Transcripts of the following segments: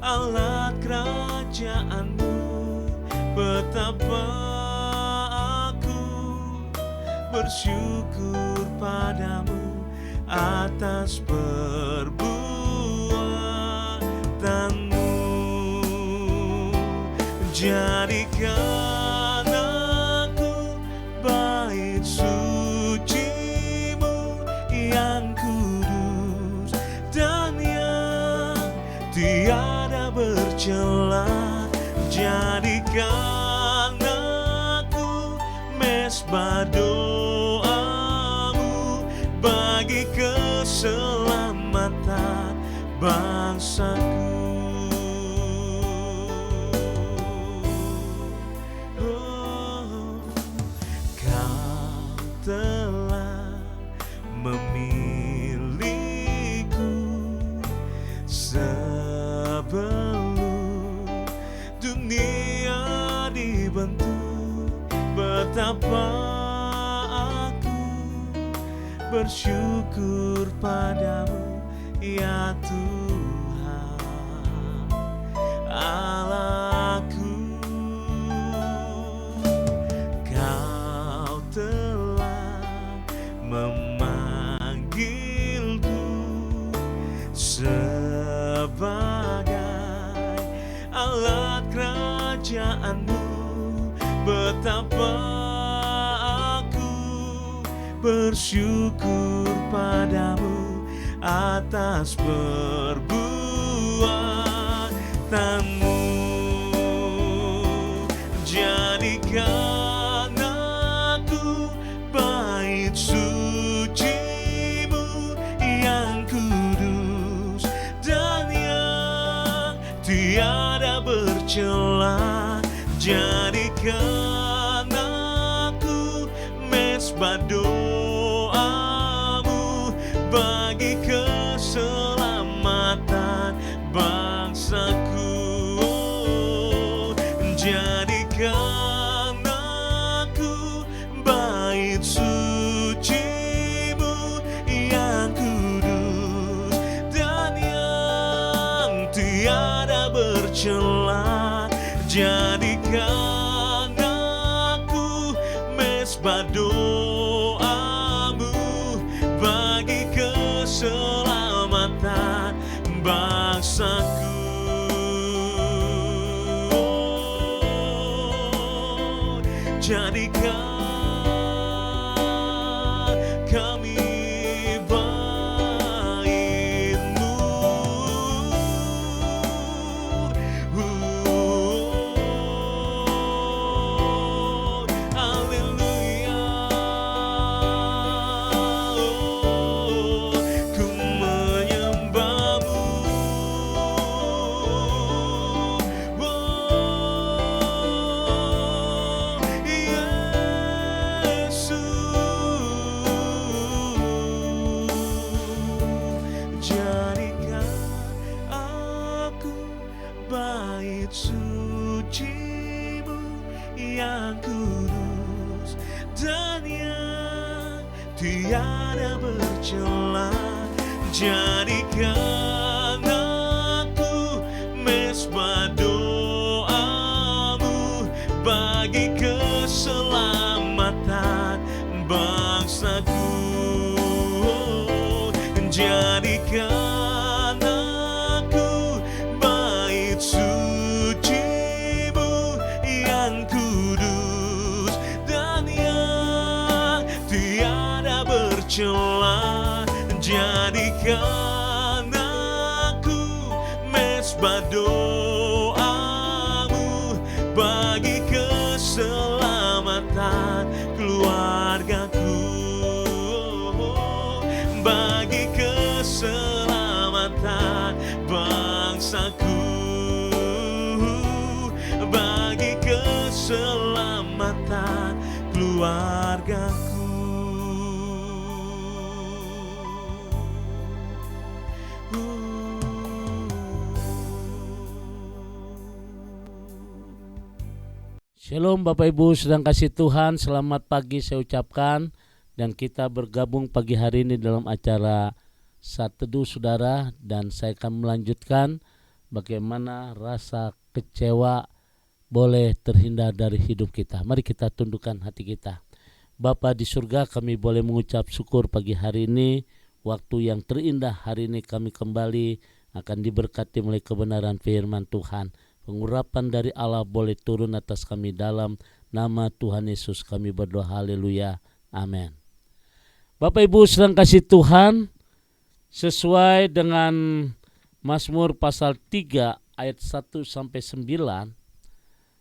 alat kerajaanmu. Betapa aku bersyukur padamu atas perbuatanmu. Jadikan aku bait suci-Mu yang kudus dan yang tiada bercela. Jadikan aku mesbah doa-Mu bagi keselamatan bangsaku. Oh, Kau telah memilihku sebelum dunia dibentuk. Betapa aku bersyukur padamu ya Tuhan Allahku. Kau telah memanggilku sebagai alat kerajaan-Mu. Betapa aku bersyukur padamu atas perbuatanmu. Jadikan aku bait suci-Mu yang kudus dan yang tiada bercela. Jadikan aku mesbah doa-Mu bagi keselamatan bangsaku. Jadikan aku bait suci-Mu yang kudus dan yang tiada bercela. Jadikan aku mesbah doa-Mu bagi keselamatan bangsaku. Jadikan kami bait-Mu. Haleluya. Ku menyembah-Mu. Yesus, jadikan aku bait suci-Mu yang kudus dan yang tiada bercela. Jadikan aku mesbah doa-Mu bagi keselamatan bangsaku. Jadikan aku bait suci-Mu yang kudus dan yang tiada bercela. Jadikan aku mesbah doa-Mu bagi keselamatan keluargaku, bagi keselamatan bangsaku, bagi keselamatan keluargaku. Shalom Bapak Ibu sedang kasih Tuhan, selamat pagi saya ucapkan. Dan kita bergabung pagi hari ini dalam acara Saat Teduh Saudara. Dan saya akan melanjutkan bagaimana rasa kecewa boleh terhindar dari hidup kita. Mari kita tundukkan hati kita. Bapa di surga, kami boleh mengucap syukur pagi hari ini, waktu yang terindah hari ini kami kembali akan diberkati oleh kebenaran firman Tuhan. Pengurapan dari Allah boleh turun atas kami dalam nama Tuhan Yesus kami berdoa, haleluya, amin. Bapak Ibu sedang kasih Tuhan, sesuai dengan Mazmur pasal 3 ayat 1-9,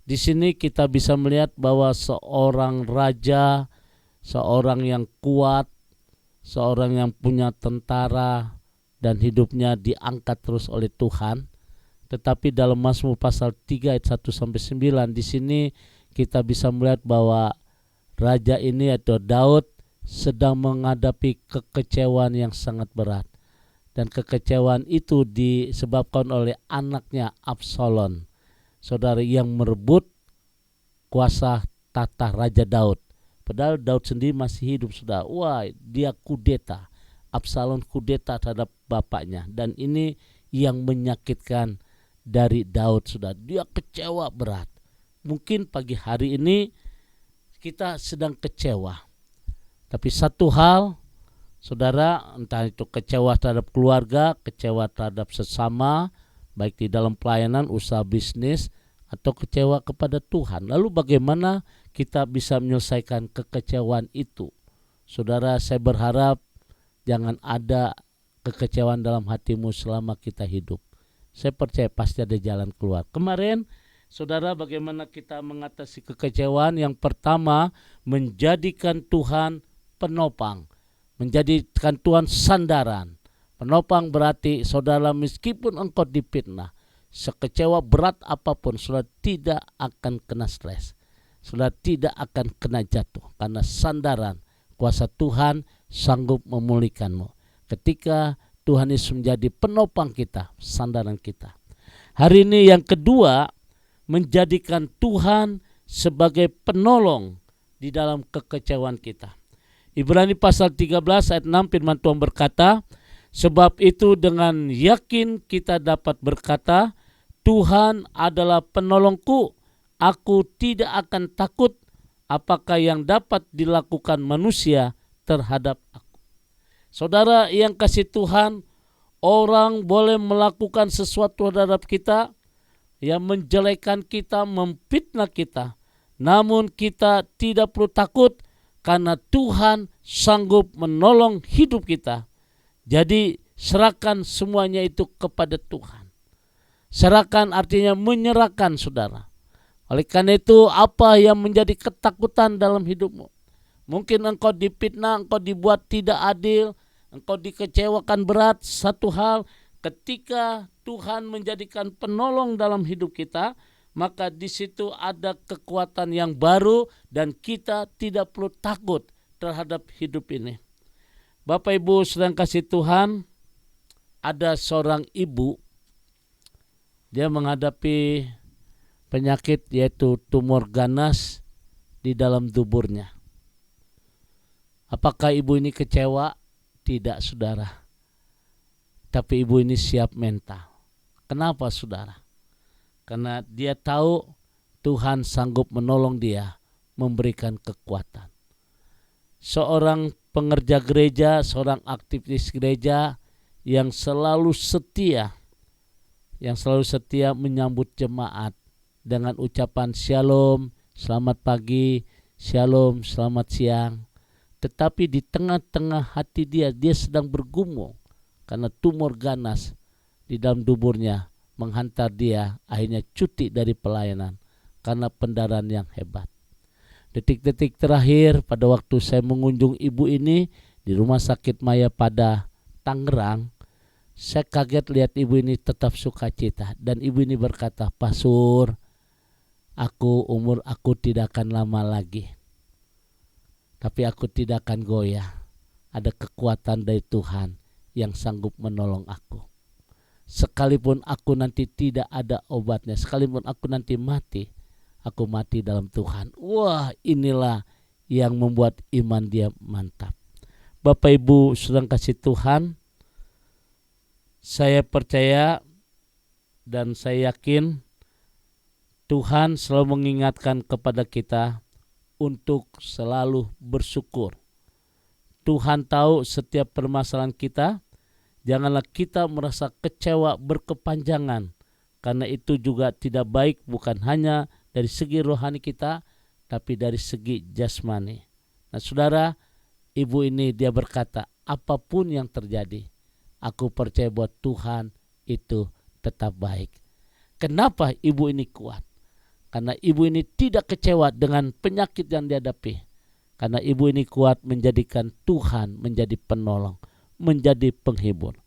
di sini kita bisa melihat bahwa seorang raja, seorang yang kuat, seorang yang punya tentara dan hidupnya diangkat terus oleh Tuhan. Tetapi dalam Mazmur pasal 3 ayat 1-9 di sini kita bisa melihat bahwa raja ini atau Daud sedang menghadapi kekecewaan yang sangat berat. Dan kekecewaan itu disebabkan oleh anaknya Absalom, saudara, yang merebut kuasa tahta Raja Daud. Padahal Daud sendiri masih hidup, sudah. Wah, dia kudeta. Absalom kudeta terhadap bapaknya. Dan ini yang menyakitkan dari Daud, sudah. Dia kecewa berat. Mungkin pagi hari ini kita sedang kecewa. Tapi satu hal, saudara, entah itu kecewa terhadap keluarga, kecewa terhadap sesama, baik di dalam pelayanan, usaha bisnis, atau kecewa kepada Tuhan. Lalu bagaimana kita bisa menyelesaikan kekecewaan itu? Saudara, saya berharap jangan ada kekecewaan dalam hatimu selama kita hidup. Saya percaya pasti ada jalan keluar. Kemarin, saudara, bagaimana kita mengatasi kekecewaan? Yang pertama, menjadikan Tuhan penopang. Menjadikan Tuhan sandaran. Penopang berarti, saudara, meskipun engkau difitnah, sekecewa berat apapun, saudara tidak akan kena stres. Saudara tidak akan kena jatuh. Karena sandaran, kuasa Tuhan sanggup memulihkanmu. Ketika Tuhan Yesus menjadi penopang kita, sandaran kita. Hari ini yang kedua, menjadikan Tuhan sebagai penolong di dalam kekecewaan kita. Ibrani pasal 13 ayat 6 firman Tuhan berkata, sebab itu dengan yakin kita dapat berkata, Tuhan adalah penolongku, aku tidak akan takut apakah yang dapat dilakukan manusia terhadap aku. Saudara yang kasih Tuhan, orang boleh melakukan sesuatu terhadap kita, yang menjelekan kita, memfitnah kita. Namun kita tidak perlu takut karena Tuhan sanggup menolong hidup kita. Jadi serahkan semuanya itu kepada Tuhan. Serahkan artinya menyerahkan, saudara. Oleh karena itu, apa yang menjadi ketakutan dalam hidupmu? Mungkin engkau difitnah, engkau dibuat tidak adil, engkau dikecewakan berat. Satu hal, ketika Tuhan menjadikan penolong dalam hidup kita, maka di situ ada kekuatan yang baru dan kita tidak perlu takut terhadap hidup ini. Bapak Ibu sedang kasih Tuhan, ada seorang ibu, dia menghadapi penyakit yaitu tumor ganas di dalam tuburnya. Apakah ibu ini kecewa? Tidak, saudara. Tapi ibu ini siap mental. Kenapa, saudara? Karena dia tahu Tuhan sanggup menolong dia, memberikan kekuatan. Seorang pengerja gereja, seorang aktivis gereja yang selalu setia menyambut jemaat dengan ucapan shalom, selamat pagi, shalom, selamat siang. Tetapi di tengah-tengah hati dia sedang bergumul karena tumor ganas di dalam tuburnya menghantar dia akhirnya cuti dari pelayanan karena pendarahan yang hebat. Detik-detik terakhir pada waktu saya mengunjung ibu ini di Rumah Sakit Maya pada Tangerang, saya kaget lihat ibu ini tetap sukacita. Dan ibu ini berkata, Pastor, umur aku tidak akan lama lagi. Tapi aku tidak akan goyah. Ada kekuatan dari Tuhan yang sanggup menolong aku. Sekalipun aku nanti tidak ada obatnya, sekalipun aku nanti mati, aku mati dalam Tuhan. Wah, inilah yang membuat iman dia mantap. Bapak Ibu sedang kasih Tuhan, saya percaya dan saya yakin Tuhan selalu mengingatkan kepada kita untuk selalu bersyukur. Tuhan tahu setiap permasalahan kita. Janganlah kita merasa kecewa berkepanjangan, karena itu juga tidak baik, bukan hanya dari segi rohani kita, tapi dari segi jasmani. Nah saudara, ibu ini dia berkata, apapun yang terjadi, aku percaya bahwa Tuhan itu tetap baik. Kenapa ibu ini kuat? Karena ibu ini tidak kecewa dengan penyakit yang dihadapi. Karena ibu ini kuat menjadikan Tuhan menjadi penolong, menjadi penghibur.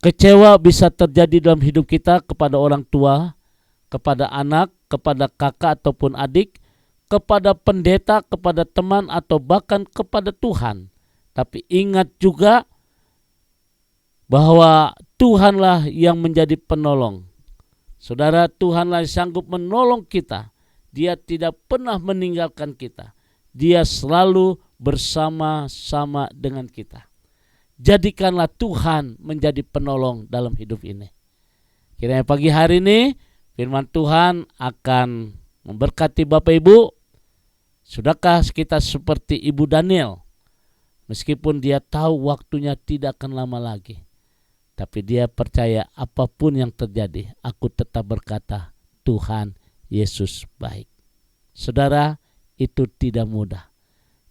Kecewa bisa terjadi dalam hidup kita kepada orang tua, kepada anak, kepada kakak ataupun adik, kepada pendeta, kepada teman, atau bahkan kepada Tuhan. Tapi ingat juga bahwa Tuhanlah yang menjadi penolong. Saudara, Tuhanlah yang sanggup menolong kita. Dia tidak pernah meninggalkan kita. Dia selalu bersama-sama dengan kita. Jadikanlah Tuhan menjadi penolong dalam hidup ini. Kiranya pagi hari ini firman Tuhan akan memberkati Bapak Ibu. Sudahkah kita seperti Ibu Daniel? Meskipun dia tahu waktunya tidak akan lama lagi, tapi dia percaya apapun yang terjadi, aku tetap berkata, Tuhan Yesus baik. Saudara, itu tidak mudah.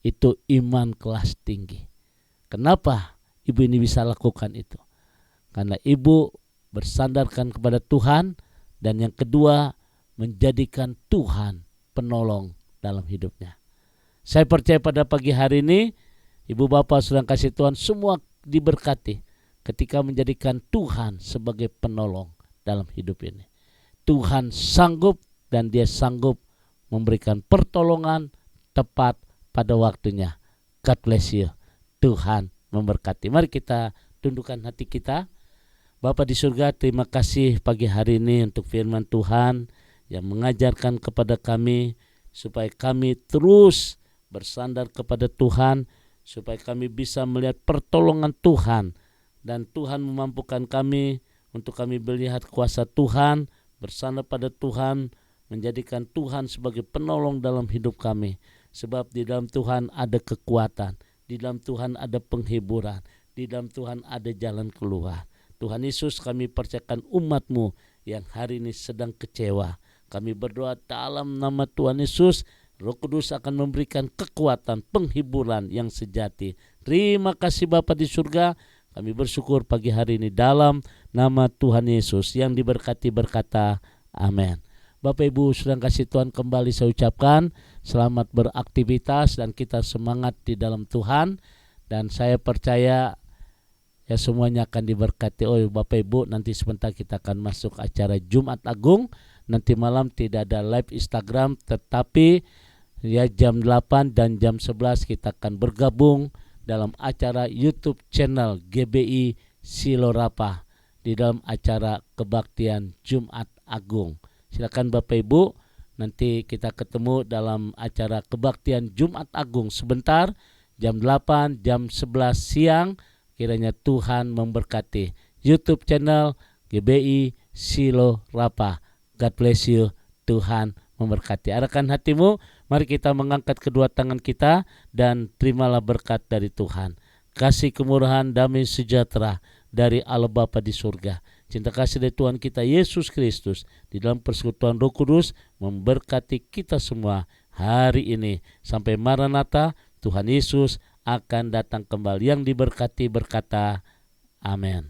Itu iman kelas tinggi. Kenapa ibu ini bisa lakukan itu? Karena ibu bersandarkan kepada Tuhan, dan yang kedua, menjadikan Tuhan penolong dalam hidupnya. Saya percaya pada pagi hari ini, ibu bapak saudara kasih Tuhan semua diberkati ketika menjadikan Tuhan sebagai penolong dalam hidup ini. Tuhan sanggup, dan dia sanggup memberikan pertolongan tepat pada waktunya. God bless you. Tuhan memberkati. Mari kita tundukkan hati kita. Bapa di surga, terima kasih pagi hari ini untuk firman Tuhan yang mengajarkan kepada kami supaya kami terus bersandar kepada Tuhan, supaya kami bisa melihat pertolongan Tuhan, dan Tuhan memampukan kami untuk kami melihat kuasa Tuhan, bersandar pada Tuhan, menjadikan Tuhan sebagai penolong dalam hidup kami. Sebab di dalam Tuhan ada kekuatan, di dalam Tuhan ada penghiburan, di dalam Tuhan ada jalan keluar. Tuhan Yesus, kami percayakan umat-Mu yang hari ini sedang kecewa. Kami berdoa dalam nama Tuhan Yesus, Roh Kudus akan memberikan kekuatan, penghiburan yang sejati. Terima kasih Bapa di surga. Kami bersyukur pagi hari ini dalam nama Tuhan Yesus yang diberkati berkata amin. Bapak Ibu sedang kasih Tuhan, kembali saya ucapkan selamat beraktivitas dan kita semangat di dalam Tuhan. Dan saya percaya ya semuanya akan diberkati. Oh Bapak Ibu, nanti sebentar kita akan masuk acara Jumat Agung. Nanti malam tidak ada live Instagram, tetapi ya jam 8 dan jam 11 kita akan bergabung dalam acara YouTube channel GBI Silorapa di dalam acara kebaktian Jumat Agung. Silakan Bapak Ibu, nanti kita ketemu dalam acara kebaktian Jumat Agung sebentar, jam 8, jam 11 siang. Kiranya Tuhan memberkati YouTube channel GBI Silorapa. God bless you. Tuhan memberkati. Arahkan hatimu, mari kita mengangkat kedua tangan kita dan terimalah berkat dari Tuhan. Kasih kemurahan, damai sejahtera dari Allah Bapa di surga, cinta kasih dari Tuhan kita Yesus Kristus di dalam persekutuan Roh Kudus memberkati kita semua hari ini sampai Maranatha. Tuhan Yesus akan datang kembali. Yang diberkati berkata amin.